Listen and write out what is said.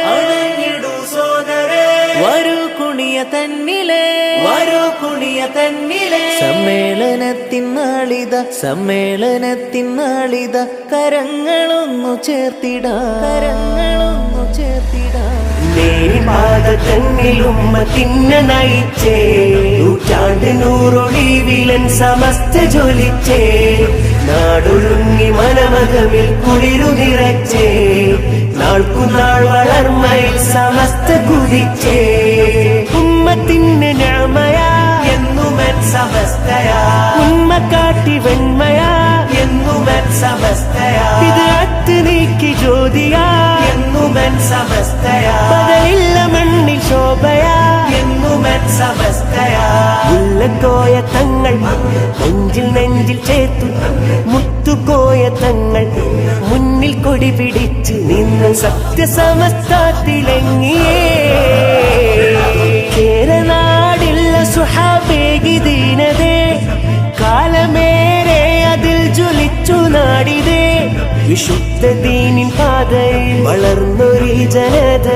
അണഞ്ഞിടൂ സോദരേ വരൂ കുണിയ തന്നിലെ സമ്മേളനത്തിനാളിത കരങ്ങളൊന്നു ചേർത്തിടാ പാദത്തന്നിലുമ്മത്തിന്നെ നയിച്ചേ നൂറ്റാണ്ട് നൂറൊളിവിലൻ സമസ്ത ജ്വലിച്ചേ നാടൊഴുങ്ങി മനമകമിൽ കുളിരു നിറച്ചേ നാൾക്കുനാൾ വളർമയിൽ സമസ്ത കുതിച്ചേ ഉമ്മത്തിന് ഞാമയാ എന്നുമൻ സമസ്തയാ ഉമ്മ കാട്ടി വെണ്മയാ എന്നുമൻ സമസ്തയാ ഇത് അത്ത് നീക്കി ജ്യോതിയാ എന്നുമൻ സമസ്തയാ പകലില്ല മണ്ണിൽ ശോഭയാ എന്നുമൻ സമസ്തയാ ഉള്ളക്കോയ തങ്ങൾ നെഞ്ചിൽ ചേർത്തു മുത്തുകോയ തങ്ങൾ മുന്നിൽ കൊടി പിടിച്ച് നിന്ന് സത്യസമസ്തത്തിലെങ്ങിയേ കേരനാടില്ല സുഹാബേഗിദീനതേ കാലമേറെ അതിൽ ജ്വലിച്ചു നാടിതേ വിശുദ്ധ ദീനിൻ പാതയിൽ വളർന്നൊരു ജനത